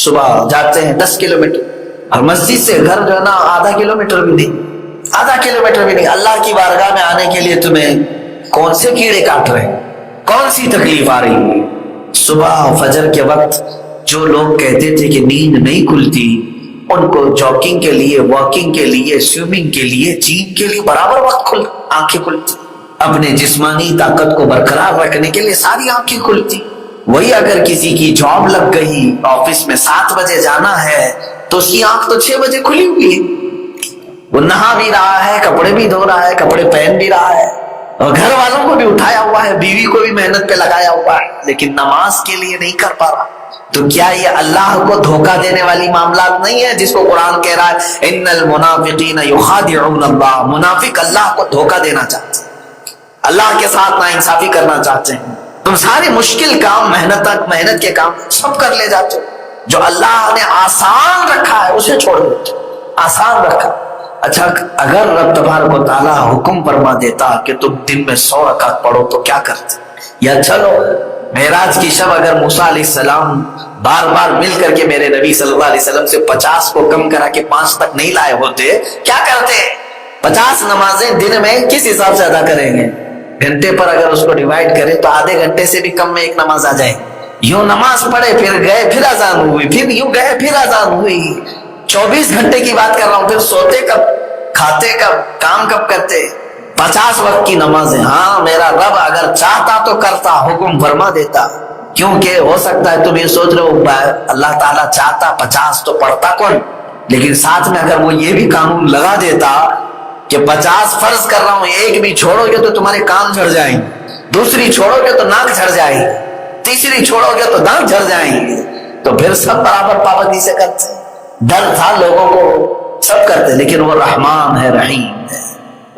صبح جاتے ہیں 10 کلومیٹر، اور مسجد سے گھر جو ہے نا آدھا کلومیٹر بھی نہیں، آدھا کلومیٹر بھی نہیں. اللہ کی بارگاہ میں آنے کے لیے تمہیں کون سے کیڑے کاٹ رہے ہیں، کون سی تکلیف آ رہی ہے؟ صبح فجر کے وقت جو لوگ کہتے تھے کہ نیند نہیں کھلتی، ان کو جاگنگ کے لیے، واکنگ کے لیے، سوئمنگ کے لیے، جیم کے لیے برابر وقت آنکھیں کھلتی. اپنے جسمانی طاقت کو برقرار رکھنے کے لیے ساری آنکھیں کھلتی. وہی اگر کسی کی جاب لگ گئی، آفس میں 7 بجے جانا ہے، تو اس کی آنکھ تو 6 بجے کھلی ہوئی ہے. وہ نہا بھی رہا ہے، کپڑے بھی دھو رہا ہے، کپڑے پہن بھی رہا ہے، اور گھر والوں کو بھی اٹھایا ہوا ہے، بیوی کو بھی محنت پہ لگایا ہوا ہے، لیکن نماز کے لیے نہیں کر پا رہا. تو کیا یہ اللہ کو دھوکہ دینے والی معاملات نہیں ہے جس کو قرآن کہہ رہا ہے ان المنافقین یخادعون اللہ؟ منافق اللہ کو دھوکہ دینا چاہتے ہیں، اللہ کے ساتھ ناانصافی کرنا چاہتے ہیں. تم سارے مشکل کام، محنت کے کام سب کر لے جاتے ہو. جو اللہ نے آسان رکھا ہے اسے چھوڑ دیتے، آسان رکھا. اچھا اگر رب تبارک و تعالیٰ حکم فرما دیتا کہ تم دن میں 100 رکعت پڑھو تو کیا کرتے؟ یا چلو معراج کی شب اگر موسیٰ علیہ السلام بار بار مل کر کے میرے نبی صلی اللہ علیہ وسلم سے 50 کو کم کرا کے 5 تک نہیں لائے ہوتے، کیا کرتے؟ 50 نمازیں دن میں کس حساب سے ادا کریں گے؟ گھنٹے پر اگر اس کو ڈیوائڈ کریں تو آدھے گھنٹے سے بھی کم میں ایک نماز آ جائے. یوں نماز پڑھے پھر گئے پھر اذان ہوئی، پھر یوں گئے پھر اذان ہوئی. 24 گھنٹے کی بات کر رہا ہوں. پھر سوتے کب، کھاتے کب، کام کب کرتے؟ 50 وقت کی نمازیں. ہاں میرا رب اگر چاہتا تو کرتا، حکم فرما دیتا. کیونکہ ہو سکتا ہے تم یہ سوچ رہے ہو اللہ تعالیٰ چاہتا 50 تو پڑھتا کون، لیکن ساتھ میں اگر وہ یہ بھی قانون لگا دیتا کہ 50 فرض کر رہا ہوں، ایک بھی چھوڑو گے تو تمہارے کان جھڑ جائیں گے، دوسری چھوڑو گے تو ناک جھڑ جائے گی، تیسری چھوڑو گے تو دانت جھڑ جائیں گے، تو پھر سب برابر پابندی سے کرتے. ڈر تھا لوگوں کو، سب کرتے. لیکن وہ رحمان ہے، رحیم ہے.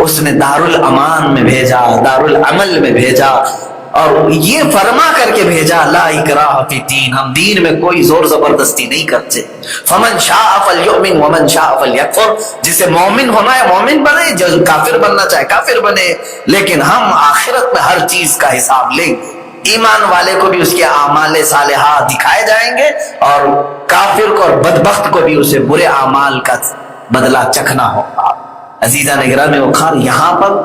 اس نے دارالامان میں بھیجا، دارالعمل میں بھیجا، اور یہ فرما کر کے بھیجا لا اکراہ فی الدین، ہم دین میں کوئی زور زبردستی نہیں کرتے. فمن شاء فلیؤمن ومن شاء فلیکفر، جسے مومن ہونا ہے مومن بنے، جو کافر بننا چاہے کافر بنے، لیکن ہم آخرت میں ہر چیز کا حساب لیں گے. ایمان والے کو بھی اس کے اعمال صالحہ دکھائے جائیں گے، اور کافر کو اور بدبخت کو بھی اسے برے اعمال کا بدلہ چکھنا ہوگا. عزیزان گرامی وقار، یہاں پر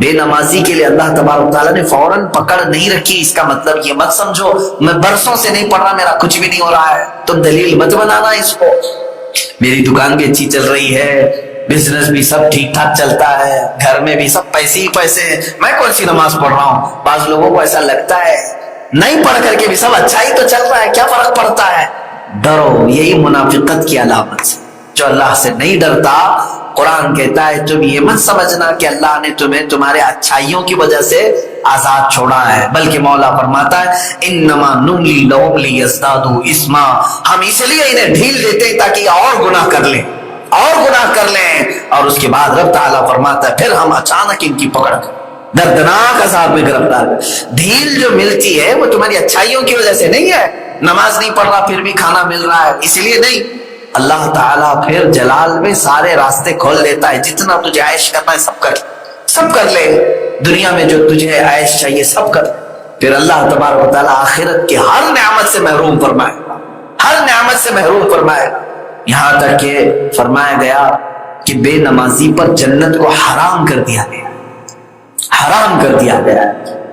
بے نمازی کے لیے اللہ تبارک تعالیٰ نے فوراً پکڑ نہیں رکھی. اس کا مطلب یہ مت سمجھو میں برسوں سے نہیں پڑھ رہا، میرا کچھ بھی نہیں ہو رہا ہے. تم دلیل مت بنانا اس کو. میری دکان بھی اچھی چل رہی ہے، بزنس بھی سب ٹھیک ٹھاک چلتا ہے، گھر میں بھی سب پیسے ہی پیسے ہیں، میں کون سی نماز پڑھ رہا ہوں. بعض لوگوں کو ایسا لگتا ہے نہیں پڑھ کر کے بھی سب اچھا ہی تو چل رہا ہے، کیا فرق پڑتا ہے. ڈرو، یہی منافقت کی علامت ہے. جو اللہ سے نہیں ڈرتا، قرآن کہتا ہے تم یہ مت سمجھنا کہ اللہ نے تمہیں تمہارے اچھائیوں کی وجہ سے آزاد چھوڑا ہے، بلکہ مولا فرماتا ہے انما نملی لہم لیزدادوا اثما، ہم اس لیے انہیں ڈھیل دیتے ہیں تاکہ اور گناہ کر لیں، اور گناہ کر لیں. اور اس کے بعد رب تعالیٰ فرماتا ہے پھر ہم اچانک ان کی پکڑ کر دردناک عذاب میں گرفتار. ڈھیل جو ملتی ہے وہ تمہاری اچھائیوں کی وجہ سے نہیں ہے. نماز نہیں پڑھ رہا پھر بھی کھانا مل رہا ہے اس لیے نہیں. اللہ تعالیٰ پھر جلال میں سارے راستے کھول دیتا ہے. جتنا تجھے عائش کرنا ہے سب کر لے، دنیا میں جو تجھے عائش چاہیے سب کر. پھر اللہ تبارک و تعالیٰ آخرت کی ہر نعمت سے محروم فرمائے، ہر نعمت سے محروم فرمائے. یہاں تک کہ فرمایا گیا کہ بے نمازی پر جنت کو حرام کر دیا گیا، حرام کر دیا گیا.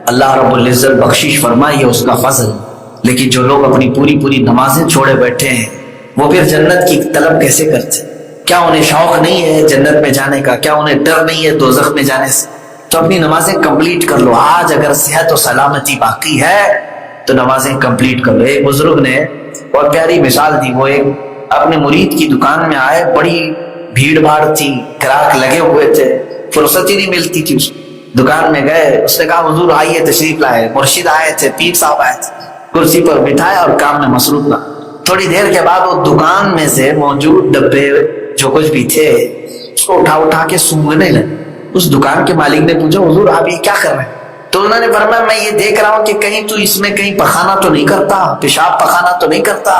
اللہ رب العزت بخشش فرمائے اس کا فضل. لیکن جو لوگ اپنی پوری نمازیں چھوڑے بیٹھے ہیں وہ پھر جنت کی طلب کیسے کرتے؟ کیا انہیں شوق نہیں ہے جنت میں جانے کا؟ کیا انہیں ڈر نہیں ہے دوزخ میں جانے سے؟ تو اپنی نمازیں کمپلیٹ کر لو. آج اگر صحت و سلامتی باقی ہے تو نمازیں کمپلیٹ کر لو. ایک بزرگ نے بہت پیاری مثال دی. وہ ایک اپنے مرید کی دکان میں آئے، بڑی بھیڑ بھاڑ تھی، گراہک لگے ہوئے تھے، فرصت ہی نہیں ملتی تھی. اس دکان میں گئے، اس نے کہا حضور آئیے تشریف لائے. مرشد آئے تھے، پیر صاحب آئے تھے، کرسی پر بٹھایا اور کام میں مصروف رہا. تھوڑی دیر کے بعد وہ دکان میں سے موجود ڈبے جو کچھ بھی تھے اس کو اٹھا کے سونگھنے لگے. اس دکان کے مالک نے پوچھا حضور آپ یہ کیا کر رہے ہیں؟ تو انہوں نے فرمایا میں یہ دیکھ رہا ہوں کہ کہیں تو اس میں کہیں پخانا تو نہیں کرتا، پیشاب پخانا تو نہیں کرتا.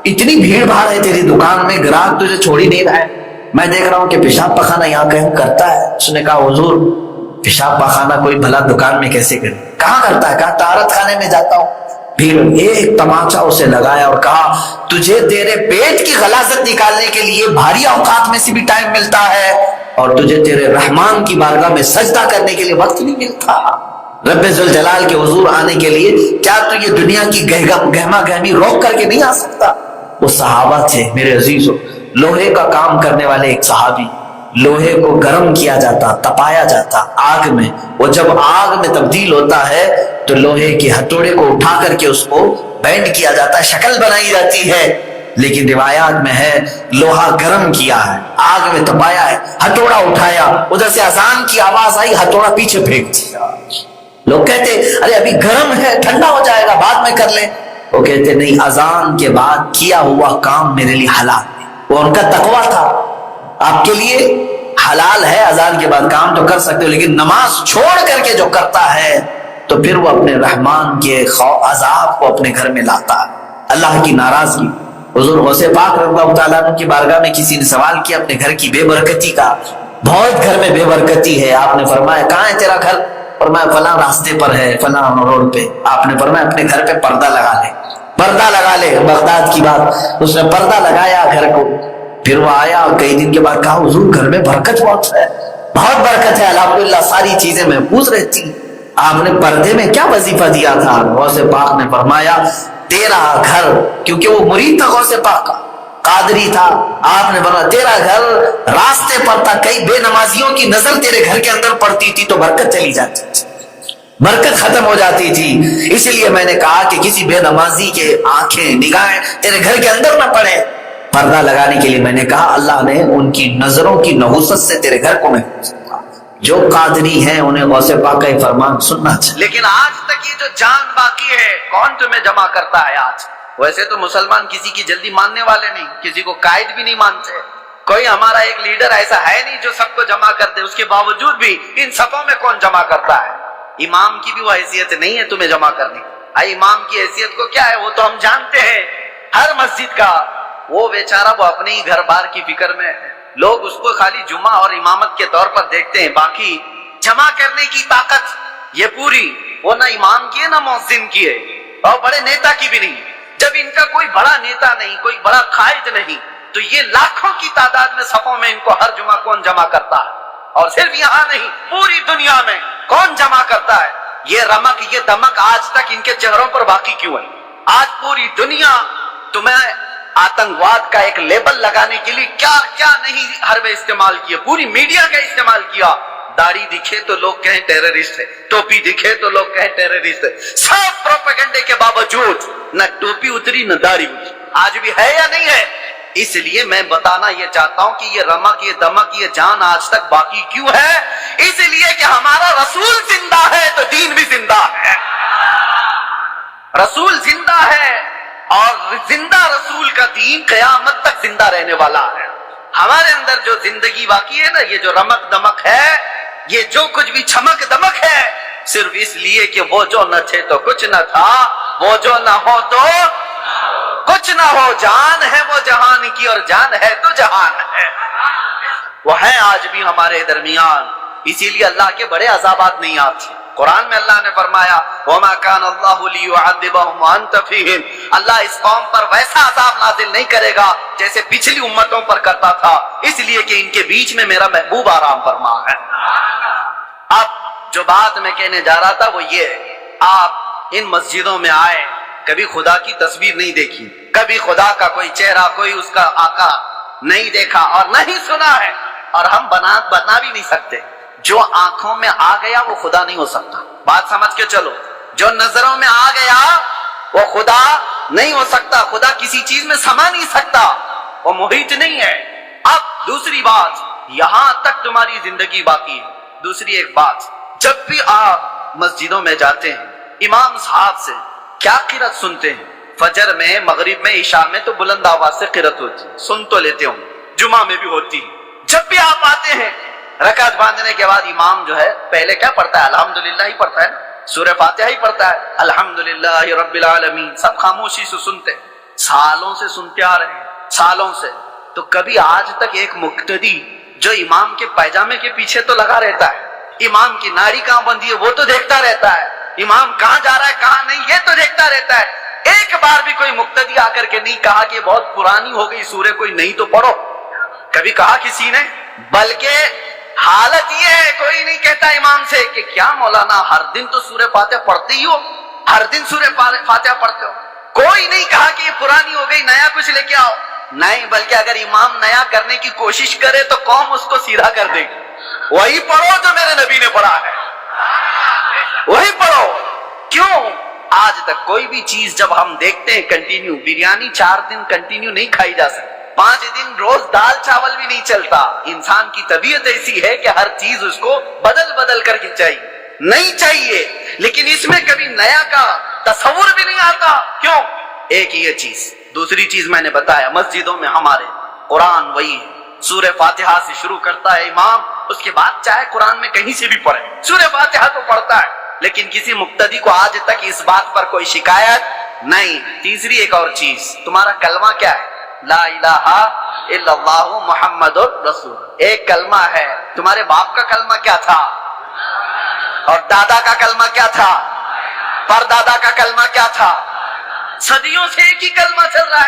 اتنی بھیڑ بھاڑ ہے تیری دکان میں، گراہک تجھے چھوڑ ہی نہیں رہا ہے، میں دیکھ رہا ہوں کہ پیشاب پخانا یہاں کہیں کرتا ہے. اس نے کہا حضور پیشاب پخانا کوئی بھلا دکان میں کیسے کرے؟ کہاں کرتا ہے؟ کہا طہارت خانے میں جاتا ہوں. پھر ایک تماچا اسے لگایا اور کہا تجھے تیرے پیٹ کی غلاظت نکالنے کے لیے بھاری اوقات میں سے بھی ٹائم ملتا ہے اور تجھے تیرے رحمان کی بارگاہ میں سجدہ کرنے کے لیے وقت نہیں ملتا. رب ذوالجلال کے حضور آنے کے لیے کیا تو یہ دنیا کی گہما گہمی روک کر کے نہیں آ سکتا؟ وہ صحابہ تھے میرے عزیزو. لوہے کا کام کرنے والے ایک صحابی، لوہے کو گرم کیا جاتا، تپایا جاتا آگ میں، وہ جب آگ میں تبدیل ہوتا ہے تو لوہے کے ہتھوڑے کو اٹھا کر کے اس کو بینڈ کیا جاتا ہے، شکل بنائی جاتی ہے. لیکن روایات میں ہے لوہا گرم کیا ہے، آگ میں تپایا ہے، ہتھوڑا اٹھایا، ادھر سے اذان کی آواز آئی، ہتھوڑا پیچھے پھینک دیا. لوگ کہتے ارے ابھی گرم ہے، ٹھنڈا ہو جائے گا، بعد میں کر لیں. وہ کہتے نہیں، اذان کے بعد کیا ہوا کام میرے لیے حلال ہے. وہ ان کا تقویٰ تھا. آپ کے لیے حلال ہے اذان کے بعد کام تو کر سکتے ہو، لیکن نماز چھوڑ کر کے جو کرتا ہے تو پھر وہ اپنے رحمان کے عذاب کو اپنے گھر میں لاتا ہے، اللہ کی ناراضگی. حضور غوث پاک رضی اللہ تعالیٰ عنہ کی بارگاہ میں کسی نے سوال کیا اپنے گھر کی بے برکتی کا، بہت گھر میں بے برکتی ہے. آپ نے فرمایا کہاں ہے تیرا گھر؟ فرمایا فلاں راستے پر ہے، فلاں روڈ پہ. آپ نے فرمایا اپنے گھر پہ پردہ لگا لے، پردہ لگا لے. بغداد کی بات، اس نے پردہ لگایا گھر کو. پھر وہ آیا اور کئی دن کے بعد کہا حضور گھر میں برکت بہت ہے، بہت برکت ہے، الحمدللہ ساری چیزیں محفوظ رہتی. آپ نے پردے میں کیا وظیفہ دیا تھا؟ غوث پاک نے فرمایا تیرا گھر، کیونکہ وہ مرید تھا غوث پاک کا، قادری تھا. آپ نے فرمایا تیرا گھر راستے پر تھا، کئی بے نمازیوں کی نظر تیرے گھر کے اندر پڑتی تھی تو برکت چلی جاتی تھی، برکت ختم ہو جاتی تھی. اس لیے میں نے کہا کہ کسی بے نمازی کے آنکھیں نگاہیں تیرے گھر کے اندر نہ پڑے. پردہ لگانے کے لیے میں نے کہا اللہ نے ان کی نظروں کی نحوست سے تیرے گھر کو محفوظ رکھا. جو قادری ہیں انہیں غوث پاک کا فرمان سننا چاہیے. لیکن آج تک یہ جو جان باقی ہے، کون تمہیں جمع کرتا ہے آج؟ ویسے تو مسلمان کسی کی جلدی ماننے والے نہیں، کسی کو قائد بھی نہیں مانتے. کوئی ہمارا ایک لیڈر ایسا ہے نہیں جو سب کو جمع کر دے. اس کے باوجود بھی ان صفوں میں کون جمع کرتا ہے؟ امام کی بھی وہ حیثیت نہیں ہے تمہیں جمع کرنے. امام کی حیثیت کو کیا ہے وہ تو ہم جانتے ہیں. ہر مسجد کا وہ بیچارہ وہ اپنے ہی گھر بار کی فکر میں ہے. لوگ اس کو خالی جمعہ اور امامت کے طور پر دیکھتے ہیں، باقی جمع کرنے کی طاقت یہ پوری وہ نہ امام کی ہے نہ مؤذن کی ہے، اور بڑے نیتا کی بھی نہیں. جب ان کا کوئی بڑا نیتا نہیں، کوئی بڑا قائد نہیں، تو یہ لاکھوں کی تعداد میں صفوں میں ان کو ہر جمعہ کون جمع کرتا ہے؟ اور صرف یہاں نہیں، پوری دنیا میں کون جمع کرتا ہے؟ یہ رمق، یہ دمک آج تک ان کے چہروں پر باقی کیوں ہے؟ آج پوری دنیا تمہیں آتنکواد کا ایک لیبل لگانے کے لیے کیا کیا نہیں حربے استعمال کیا، پوری میڈیا کا استعمال کیا. داڑھی دکھے تو لوگ کہیں ٹیررسٹ ہے، ٹوپی دکھے تو لوگ کہیں ٹیررسٹ ہے. سب پروپیگنڈے کے باوجود نہ ٹوپی اتری نہ داڑھی اتری. آج بھی ہے یا نہیں ہے؟ اس لیے میں بتانا یہ چاہتا ہوں کہ یہ رمق، یہ دمک، یہ جان آج تک باقی کیوں ہے؟ اس لیے کہ ہمارا رسول زندہ ہے تو دین بھی زندہ ہے. رسول زندہ ہے اور زندہ رسول کا دین قیامت تک زندہ رہنے والا ہے. ہمارے اندر جو زندگی باقی ہے نا، یہ جو رمق دمک ہے، یہ جو کچھ بھی چمک دمک ہے، صرف اس لیے کہ وہ جو نہ تھے تو کچھ نہ تھا، وہ جو نہ ہو تو کچھ نہ ہو. جان ہے وہ جہان کی اور جان ہے تو جہان ہے. وہ ہے آج بھی ہمارے درمیان. اسی لیے اللہ کے بڑے عذابات نہیں آتے. قرآن میں اللہ نے فرمایا وَمَا كَانَ اللَّهُ لِيُعَذِّبَهُمْ وَأَنْتَ فِيهِمْ. اللہ اس قوم پر ویسا عذاب نازل نہیں کرے گا جیسے پچھلی امتوں پر کرتا تھا، اس لیے کہ ان کے بیچ میں میرا محبوب آرام فرما ہے. اب جو بات میں کہنے جا رہا تھا وہ یہ ہے، آپ ان مسجدوں میں آئے، کبھی خدا کی تصویر نہیں دیکھی، کبھی خدا کا کوئی چہرہ، کوئی اس کا آقا نہیں دیکھا اور نہیں سنا ہے، اور ہم بنا بھی نہیں سکتے. جو آنکھوں میں آ گیا وہ خدا نہیں ہو سکتا. بات سمجھ کے چلو، جو نظروں میں آ گیا وہ خدا نہیں ہو سکتا. خدا کسی چیز میں سما نہیں سکتا، وہ محیط نہیں ہے. اب دوسری بات، یہاں تک تمہاری زندگی باقی ہے. دوسری ایک بات، جب بھی آپ مسجدوں میں جاتے ہیں، امام صاحب سے کیا قرات سنتے ہیں؟ فجر میں، مغرب میں، عشاء میں تو بلند آواز سے قرات ہوتی ہے، سن تو لیتے ہوں، جمعہ میں بھی ہوتی ہے. جب بھی آپ آتے ہیں رکعت باندھنے کے بعد امام جو ہے پہلے کیا پڑھتا ہے؟ الحمدللہ ہی پڑھتا ہے نا، سورہ فاتحہ ہی پڑھتا ہے، الحمدللہ رب العالمین. سب خاموشی سے سنتے ہیں، سالوں سے سنتے آ رہے ہیں، سالوں سے. تو کبھی آج تک ایک مقتدی جو امام کے پائجامے کے پیچھے تو لگا رہتا ہے، امام کی ناڑی کہاں بندھی ہے وہ تو دیکھتا رہتا ہے، امام کہاں جا رہا ہے کہاں نہیں یہ تو دیکھتا رہتا ہے. ایک بار بھی کوئی مقتدی آ کر کے نہیں کہا کہ بہت پرانی ہو گئی سورہ کوئی نہیں تو پڑھو. کبھی کہا کسی نے؟ بلکہ حالت یہ ہے کوئی نہیں کہتا امام سے کہ کیا مولانا ہر دن تو سورہ فاتحہ پڑھتے ہی ہو, ہر دن سورہ فاتحہ پڑھتے ہو. کوئی نہیں کہا کہ یہ پرانی ہو گئی نیا کچھ لے کے آؤ. نہیں, بلکہ اگر امام نیا کرنے کی کوشش کرے تو قوم اس کو سیدھا کر دے گی. وہی پڑھو جو میرے نبی نے پڑھا ہے, وہی پڑھو. کیوں؟ آج تک کوئی بھی چیز جب ہم دیکھتے ہیں کنٹینیو, بریانی 4 دن کنٹینیو نہیں کھائی جا سکتی, 5 دن روز دال چاول بھی نہیں چلتا. انسان کی طبیعت ایسی ہے کہ ہر چیز اس کو بدل بدل کر کے چاہیے, نہیں چاہیے. لیکن اس میں کبھی نیا کا تصور بھی نہیں آتا. کیوں؟ ایک یہ چیز. دوسری چیز میں نے بتایا, مسجدوں میں ہمارے قرآن وہی ہے, سورہ فاتحہ سے شروع کرتا ہے امام, اس کے بعد چاہے قرآن میں کہیں سے بھی پڑھے سورہ فاتحہ تو پڑھتا ہے. لیکن کسی مقتدی کو آج تک اس بات پر کوئی شکایت نہیں. تیسری ایک اور چیز, تمہارا کلمہ کیا ہے؟ لا الہ الا اللہ محمد رسول. ایک کلمہ ہے. تمہارے باپ کا کلمہ کیا تھا؟ اور دادا کا کلمہ کیا تھا؟ پر دادا کا کلمہ کیا تھا؟ صدیوں سے ایک ہی کلمہ چل رہا ہے.